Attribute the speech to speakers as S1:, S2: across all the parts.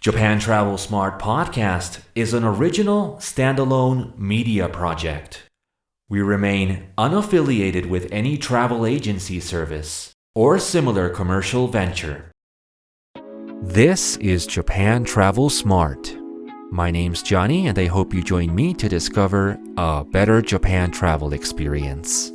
S1: Japan Travel Smart Podcast is an original standalone media project. We remain unaffiliated with any travel agency service or similar commercial venture. This is Japan Travel Smart. My name's Johnny, and I hope you join me to discover a better Japan travel experience.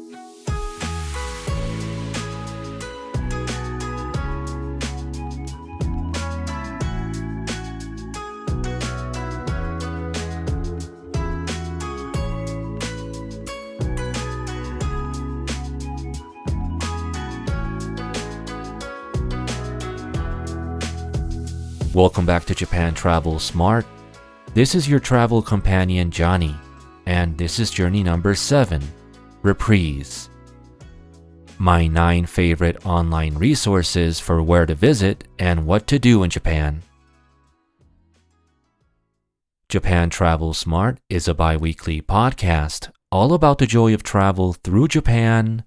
S1: Welcome back to Japan Travel Smart. This is your travel companion Johnny, and this is journey number 7, Reprise. My 9 favorite online resources for where to visit and what to do in Japan. Japan Travel Smart is a bi-weekly podcast all about the joy of travel through Japan,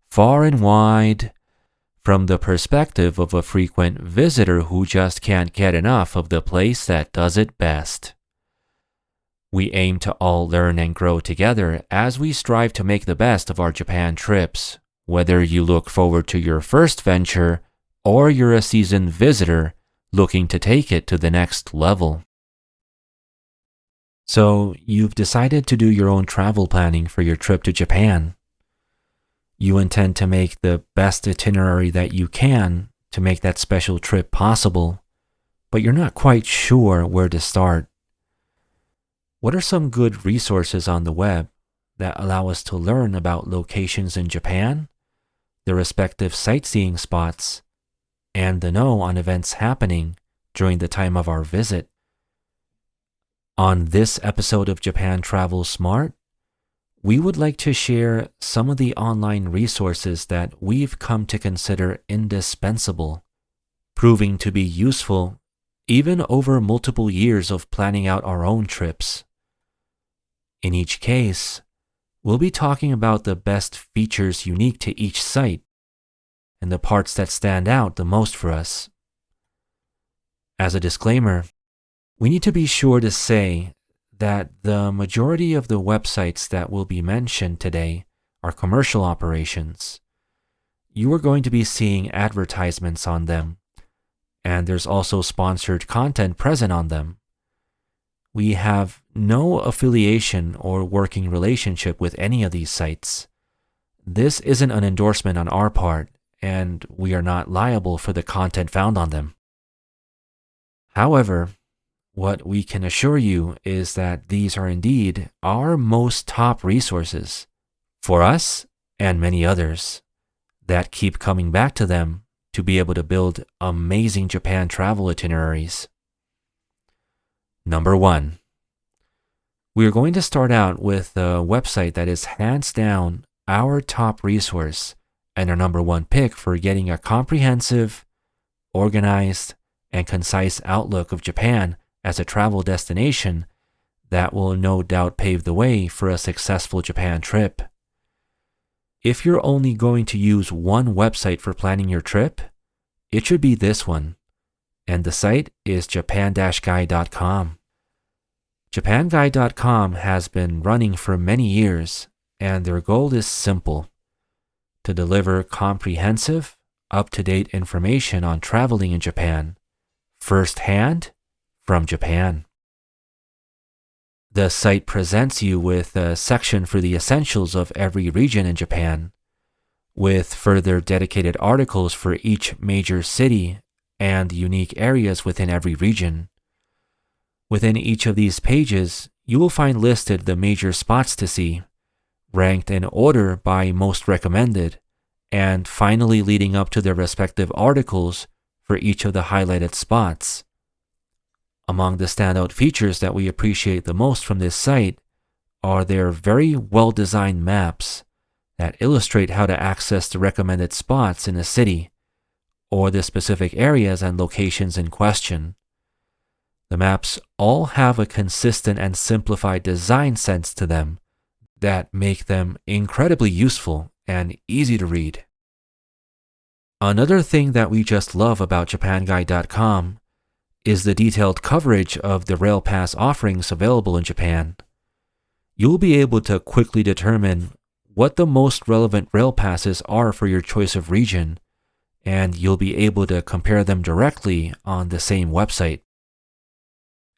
S1: far and wide, from the perspective of a frequent visitor who just can't get enough of the place that does it best. We aim to all learn and grow together as we strive to make the best of our Japan trips, whether you look forward to your first venture or you're a seasoned visitor looking to take it to the next level. So, you've decided to do your own travel planning for your trip to Japan. You intend to make the best itinerary that you can to make that special trip possible, but you're not quite sure where to start. What are some good resources on the web that allow us to learn about locations in Japan, the respective sightseeing spots, and the know on events happening during the time of our visit? On this episode of Japan Travel Smart, we would like to share some of the online resources that we've come to consider indispensable, proving to be useful even over multiple years of planning out our own trips. In each case, we'll be talking about the best features unique to each site and the parts that stand out the most for us. As a disclaimer, we need to be sure to say that the majority of the websites that will be mentioned today are commercial operations. You are going to be seeing advertisements on them, and there's also sponsored content present on them. We have no affiliation or working relationship with any of these sites. This isn't an endorsement on our part, and we are not liable for the content found on them. However, what we can assure you is that these are indeed our most top resources for us and many others that keep coming back to them to be able to build amazing Japan travel itineraries. Number 1. We are going to start out with a website that is hands down our top resource and our number 1 pick for getting a comprehensive, organized, and concise outlook of Japan as a travel destination that will no doubt pave the way for a successful Japan trip. If you're only going to use one website for planning your trip, it should be this one, and the site is japan-guide.com. JapanGuide.com has been running for many years, and their goal is simple: to deliver comprehensive, up-to-date information on traveling in Japan, firsthand from Japan. The site presents you with a section for the essentials of every region in Japan, with further dedicated articles for each major city and unique areas within every region. Within each of these pages, you will find listed the major spots to see, ranked in order by most recommended, and finally leading up to their respective articles for each of the highlighted spots. Among the standout features that we appreciate the most from this site are their very well-designed maps that illustrate how to access the recommended spots in a city or the specific areas and locations in question. The maps all have a consistent and simplified design sense to them that make them incredibly useful and easy to read. Another thing that we just love about JapanGuide.com is the detailed coverage of the rail pass offerings available in Japan. You'll be able to quickly determine what the most relevant rail passes are for your choice of region, and you'll be able to compare them directly on the same website.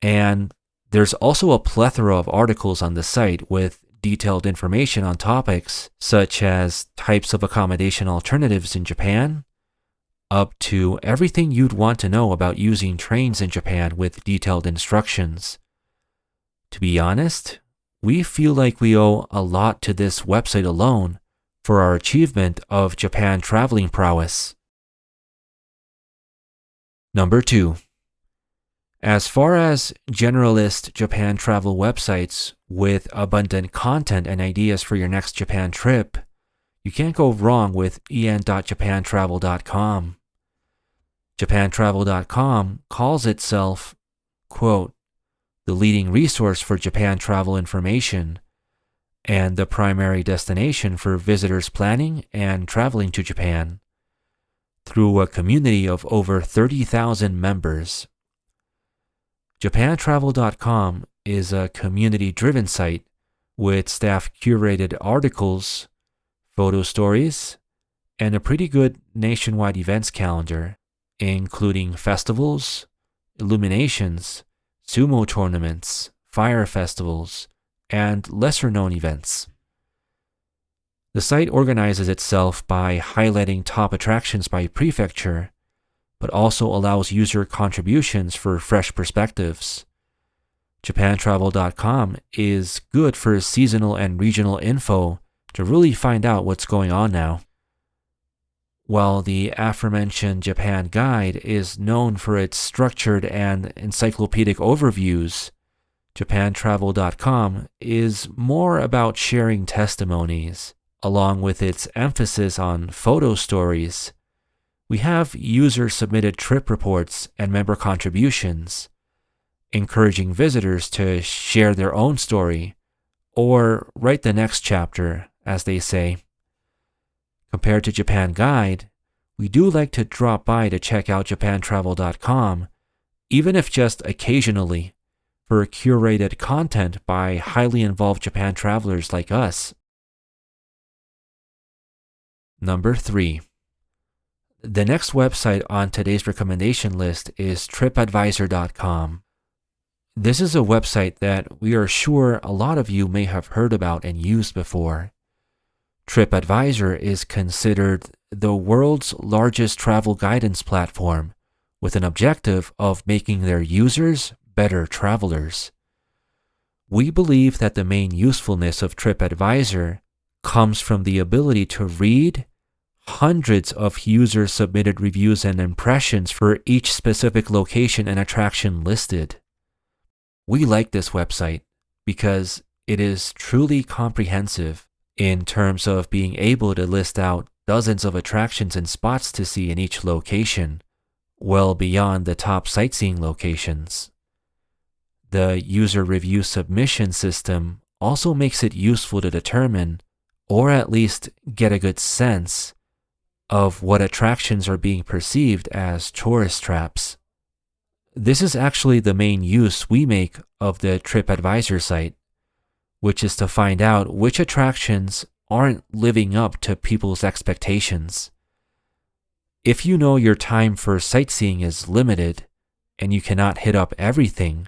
S1: And there's also a plethora of articles on the site with detailed information on topics such as types of accommodation alternatives in Japan, up to everything you'd want to know about using trains in Japan with detailed instructions. To be honest, we feel like we owe a lot to this website alone for our achievement of Japan traveling prowess. Number 2. As far as generalist Japan travel websites with abundant content and ideas for your next Japan trip, you can't go wrong with en.japantravel.com. JapanTravel.com calls itself, quote, the leading resource for Japan travel information and the primary destination for visitors planning and traveling to Japan, through a community of over 30,000 members. JapanTravel.com is a community-driven site with staff-curated articles, photo stories, and a pretty good nationwide events calendar, including festivals, illuminations, sumo tournaments, fire festivals, and lesser-known events. The site organizes itself by highlighting top attractions by prefecture, but also allows user contributions for fresh perspectives. JapanTravel.com is good for seasonal and regional info to really find out what's going on now. While the aforementioned Japan Guide is known for its structured and encyclopedic overviews, JapanTravel.com is more about sharing testimonies, along with its emphasis on photo stories. We have user-submitted trip reports and member contributions, encouraging visitors to share their own story or write the next chapter, as they say. Compared to Japan Guide, we do like to drop by to check out JapanTravel.com, even if just occasionally, for curated content by highly involved Japan travelers like us. Number 3. The next website on today's recommendation list is TripAdvisor.com. This is a website that we are sure a lot of you may have heard about and used before. TripAdvisor is considered the world's largest travel guidance platform, with an objective of making their users better travelers. We believe that the main usefulness of TripAdvisor comes from the ability to read hundreds of user-submitted reviews and impressions for each specific location and attraction listed. We like this website because it is truly comprehensive in terms of being able to list out dozens of attractions and spots to see in each location, well beyond the top sightseeing locations. The user review submission system also makes it useful to determine, or at least get a good sense, of what attractions are being perceived as tourist traps. This is actually the main use we make of the TripAdvisor site, which is to find out which attractions aren't living up to people's expectations. If you know your time for sightseeing is limited and you cannot hit up everything,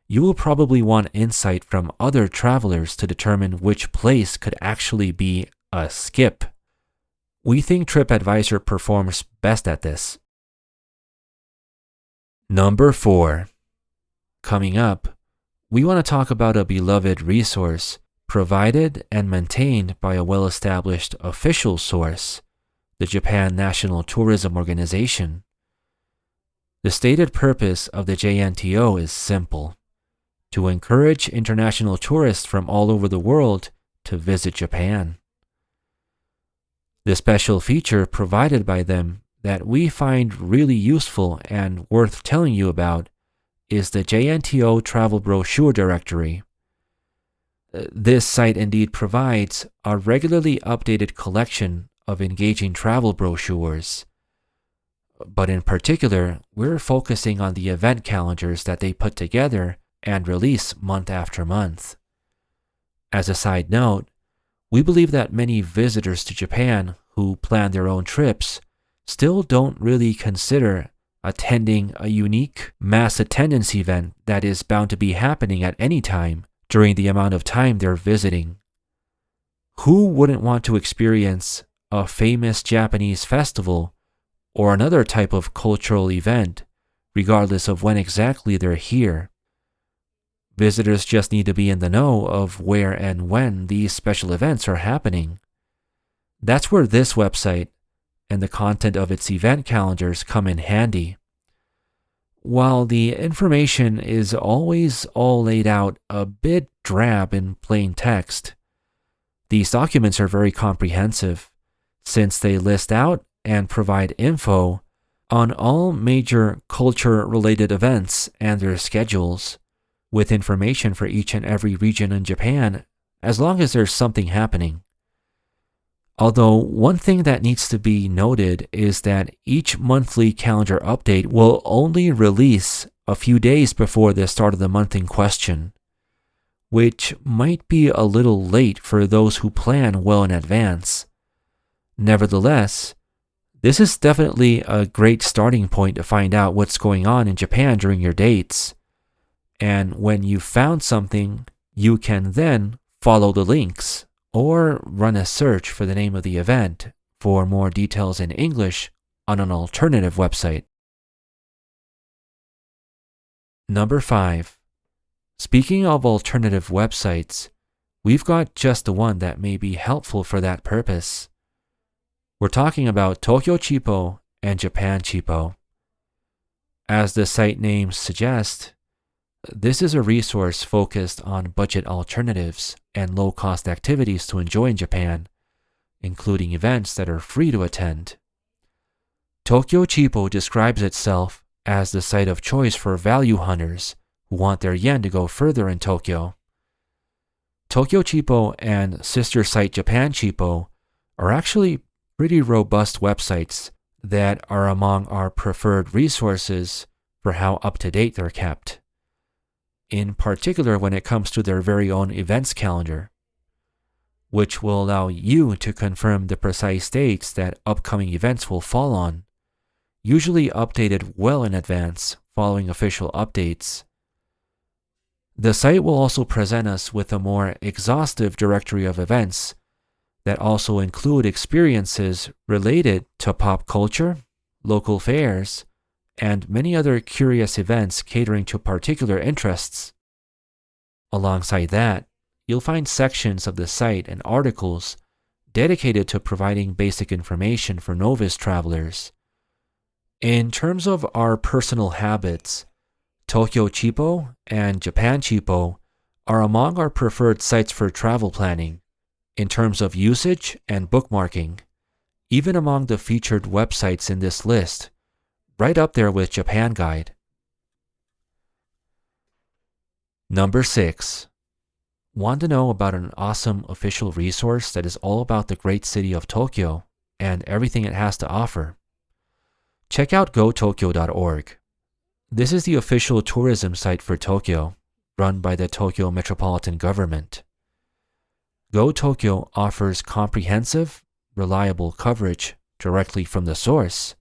S1: you will probably want insight from other travelers to determine which place could actually be a skip. We think TripAdvisor performs best at this. Number 4. Coming up, we want to talk about a beloved resource provided and maintained by a well-established official source, the Japan National Tourism Organization. The stated purpose of the JNTO is simple: to encourage international tourists from all over the world to visit Japan. The special feature provided by them that we find really useful and worth telling you about is the JNTO Travel Brochure Directory. This site indeed provides a regularly updated collection of engaging travel brochures. but in particular, we're focusing on the event calendars that they put together and release month after month. As a side note, we believe that many visitors to Japan who plan their own trips still don't really consider attending a unique mass attendance event that is bound to be happening at any time during the amount of time they're visiting. Who wouldn't want to experience a famous Japanese festival or another type of cultural event, regardless of when exactly they're here? Visitors just need to be in the know of where and when these special events are happening. That's where this website and the content of its event calendars come in handy. While the information is always all laid out a bit drab in plain text, these documents are very comprehensive, since they list out and provide info on all major culture-related events and their schedules, with information for each and every region in Japan, as long as there's something happening. Although one thing that needs to be noted is that each monthly calendar update will only release a few days before the start of the month in question, which might be a little late for those who plan well in advance. Nevertheless, this is definitely a great starting point to find out what's going on in Japan during your dates. And when you've found something, you can then follow the links or run a search for the name of the event for more details in English on an alternative website. Number 5. Speaking of alternative websites, we've got just the one that may be helpful for that purpose. We're talking about Tokyo Cheapo and JapanTravel. As the site names suggest, this is a resource focused on budget alternatives and low-cost activities to enjoy in Japan, including events that are free to attend. Tokyo Cheapo describes itself as the site of choice for value hunters who want their yen to go further in Tokyo. Tokyo Cheapo and sister site JapanTravel are actually pretty robust websites that are among our preferred resources for how up-to-date they're kept, in particular when it comes to their very own events calendar, which will allow you to confirm the precise dates that upcoming events will fall on, usually updated well in advance following official updates. The site will also present us with a more exhaustive directory of events that also include experiences related to pop culture, local fairs, and many other curious events catering to particular interests. Alongside that, you'll find sections of the site and articles dedicated to providing basic information for novice travelers. In terms of our personal habits, Tokyo Cheapo and JapanTravel are among our preferred sites for travel planning in terms of usage and bookmarking, even among the featured websites in this list, right up there with Japan Guide. Number 6. Want to know about an awesome official resource that is all about the great city of Tokyo and everything it has to offer? Check out gotokyo.org. This is the official tourism site for Tokyo, run by the Tokyo Metropolitan Government. Go Tokyo offers comprehensive, reliable coverage directly from the source.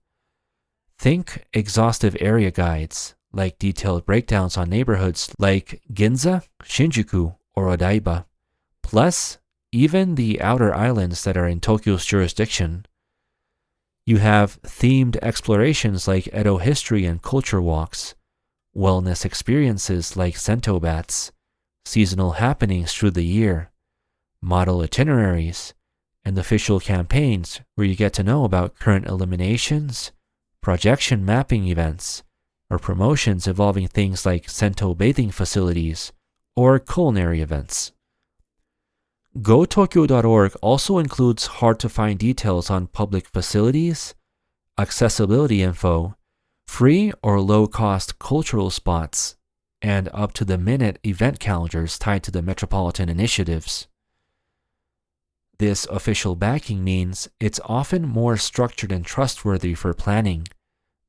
S1: Think exhaustive area guides, like detailed breakdowns on neighborhoods like Ginza, Shinjuku, or Odaiba, plus even the outer islands that are in Tokyo's jurisdiction. You have themed explorations like Edo history and culture walks, wellness experiences like sento baths, seasonal happenings through the year, model itineraries, and official campaigns where you get to know about current eliminations, projection mapping events, or promotions involving things like sento bathing facilities or culinary events. GoTokyo.org also includes hard-to-find details on public facilities, accessibility info, free or low-cost cultural spots, and up-to-the-minute event calendars tied to the metropolitan initiatives. This official backing means it's often more structured and trustworthy for planning,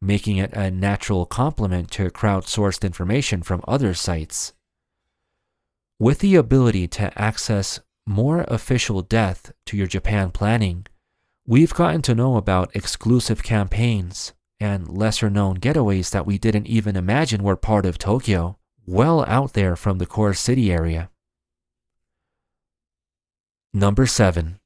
S1: making it a natural complement to crowdsourced information from other sites. With the ability to access more official depth to your Japan planning, we've gotten to know about exclusive campaigns and lesser-known getaways that we didn't even imagine were part of Tokyo, well out there from the core city area. Number 7.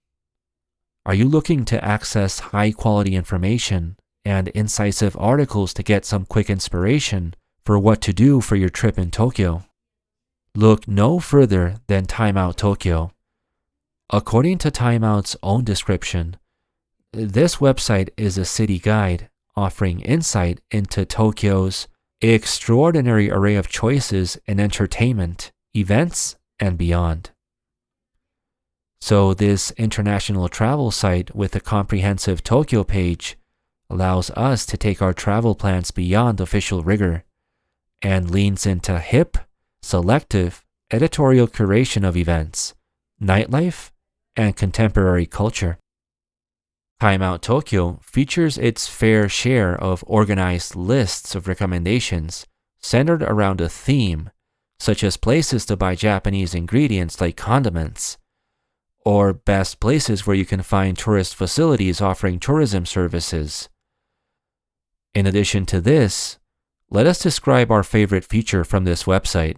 S1: Are you looking to access high-quality information and incisive articles to get some quick inspiration for what to do for your trip in Tokyo? Look no further than Time Out Tokyo. According to Time Out's own description, this website is a city guide offering insight into Tokyo's extraordinary array of choices in entertainment, events, and beyond. So this international travel site with a comprehensive Tokyo page allows us to take our travel plans beyond official rigor and leans into hip, selective, editorial curation of events, nightlife, and contemporary culture. Time Out Tokyo features its fair share of organized lists of recommendations centered around a theme, such as places to buy Japanese ingredients like condiments, or best places where you can find tourist facilities offering tourism services. In addition to this, let us describe our favorite feature from this website.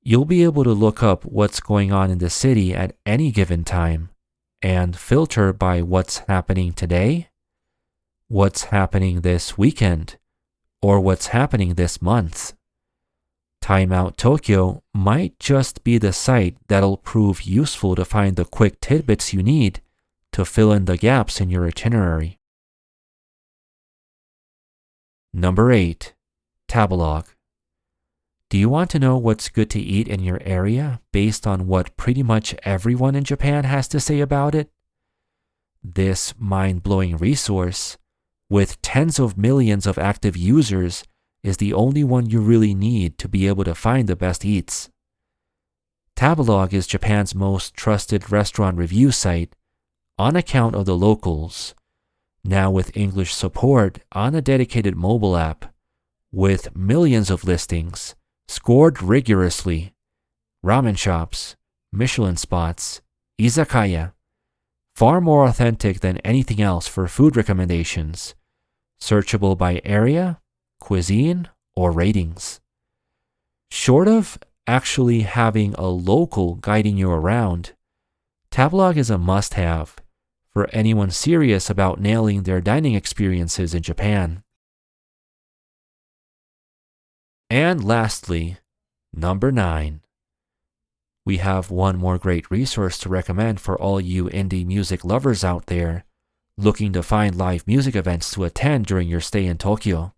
S1: You'll be able to look up what's going on in the city at any given time and filter by what's happening today, what's happening this weekend, or what's happening this month. Time Out Tokyo might just be the site that'll prove useful to find the quick tidbits you need to fill in the gaps in your itinerary. Number 8. Tabelog. Do you want to know what's good to eat in your area based on what pretty much everyone in Japan has to say about it? This mind-blowing resource, with tens of millions of active users, is the only one you really need to be able to find the best eats. Tabelog is Japan's most trusted restaurant review site on account of the locals, now with English support on a dedicated mobile app, with millions of listings, scored rigorously, ramen shops, Michelin spots, izakaya, far more authentic than anything else for food recommendations, searchable by area, cuisine, or ratings. Short of actually having a local guiding you around, Tabelog is a must-have for anyone serious about nailing their dining experiences in Japan. And lastly, number 9. We have one more great resource to recommend for all you indie music lovers out there looking to find live music events to attend during your stay in Tokyo.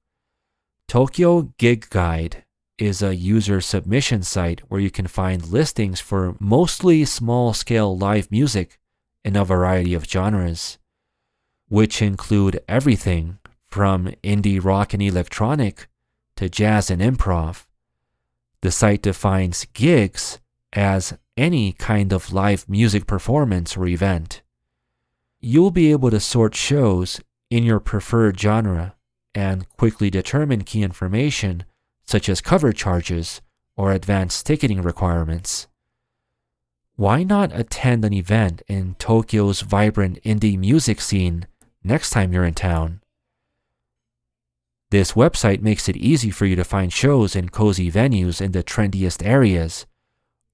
S1: Tokyo Gig Guide is a user submission site where you can find listings for mostly small-scale live music in a variety of genres, which include everything from indie rock and electronic to jazz and improv. The site defines gigs as any kind of live music performance or event. You'll be able to sort shows in your preferred genre and quickly determine key information such as cover charges or advanced ticketing requirements. Why not attend an event in Tokyo's vibrant indie music scene next time you're in town? This website makes it easy for you to find shows in cozy venues in the trendiest areas,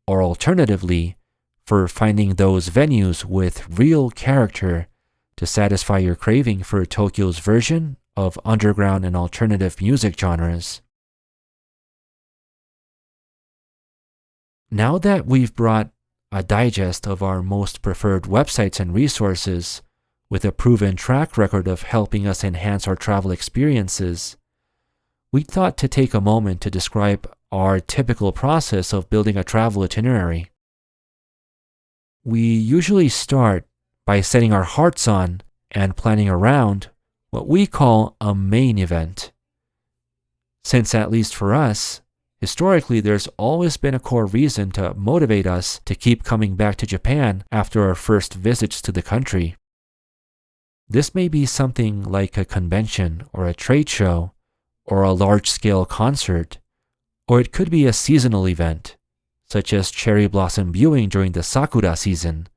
S1: or alternatively, for finding those venues with real character to satisfy your craving for Tokyo's version of underground and alternative music genres. Now that we've brought a digest of our most preferred websites and resources with a proven track record of helping us enhance our travel experiences, we thought to take a moment to describe our typical process of building a travel itinerary. We usually start by setting our hearts on and planning around what we call a main event. Since, at least for us, historically there's always been a core reason to motivate us to keep coming back to Japan after our first visits to the country. This may be something like a convention or a trade show or a large-scale concert, or it could be a seasonal event, such as cherry blossom viewing during the sakura season,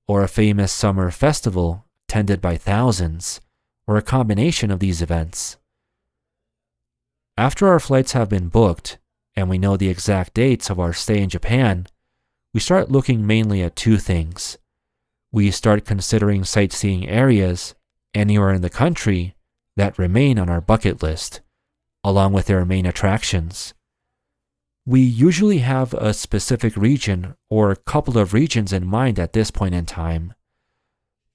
S1: or a famous summer festival attended by thousands, or a combination of these events. After our flights have been booked, and we know the exact dates of our stay in Japan, we start looking mainly at two things. We start considering sightseeing areas anywhere in the country that remain on our bucket list, along with their main attractions. We usually have a specific region or a couple of regions in mind at this point in time.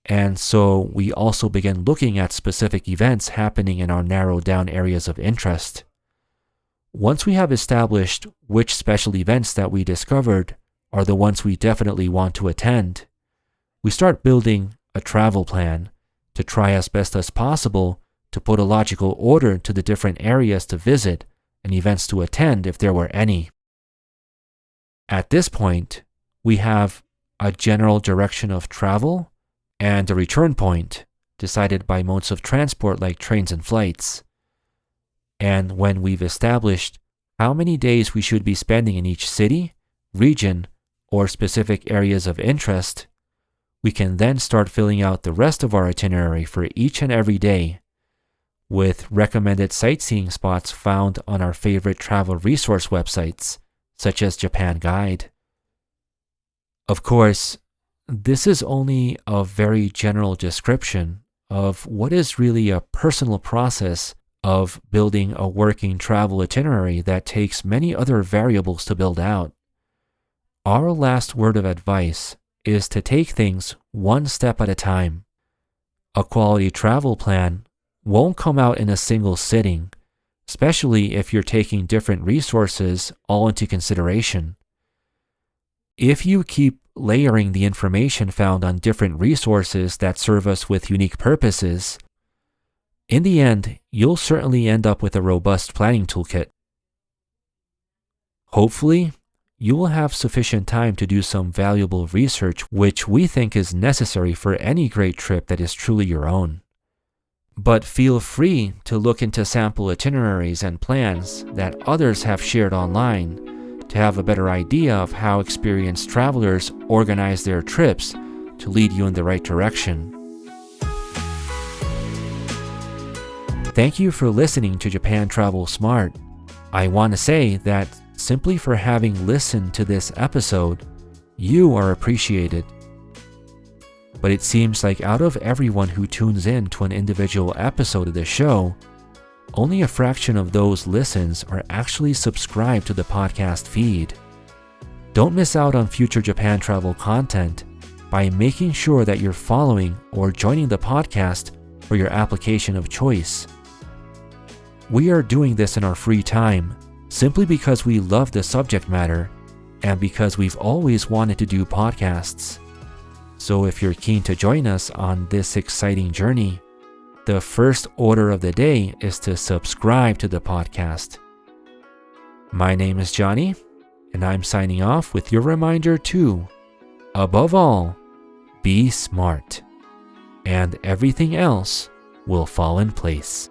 S1: And so we also begin looking at specific events happening in our narrowed down areas of interest. Once we have established which special events that we discovered are the ones we definitely want to attend, we start building a travel plan to try as best as possible to put a logical order to the different areas to visit and events to attend if there were any. At this point, we have a general direction of travel and a return point decided by modes of transport like trains and flights. And when we've established how many days we should be spending in each city, region, or specific areas of interest, we can then start filling out the rest of our itinerary for each and every day with recommended sightseeing spots found on our favorite travel resource websites, such as Japan Guide. Of course, this is only a very general description of what is really a personal process of building a working travel itinerary that takes many other variables to build out. Our last word of advice is to take things one step at a time. A quality travel plan won't come out in a single sitting, especially if you're taking different resources all into consideration. If you keep layering the information found on different resources that serve us with unique purposes, in the end, you'll certainly end up with a robust planning toolkit. Hopefully, you will have sufficient time to do some valuable research which we think is necessary for any great trip that is truly your own. But feel free to look into sample itineraries and plans that others have shared online to have a better idea of how experienced travelers organize their trips to lead you in the right direction. Thank you for listening to Japan Travel Smart. I want to say that simply for having listened to this episode, you are appreciated. But it seems like out of everyone who tunes in to an individual episode of the show, only a fraction of those listens are actually subscribed to the podcast feed. Don't miss out on future Japan travel content by making sure that you're following or joining the podcast for your application of choice. We are doing this in our free time simply because we love the subject matter and because we've always wanted to do podcasts. So if you're keen to join us on this exciting journey, the first order of the day is to subscribe to the podcast. My name is Johnny, and I'm signing off with your reminder to, above all, be smart, and everything else will fall in place.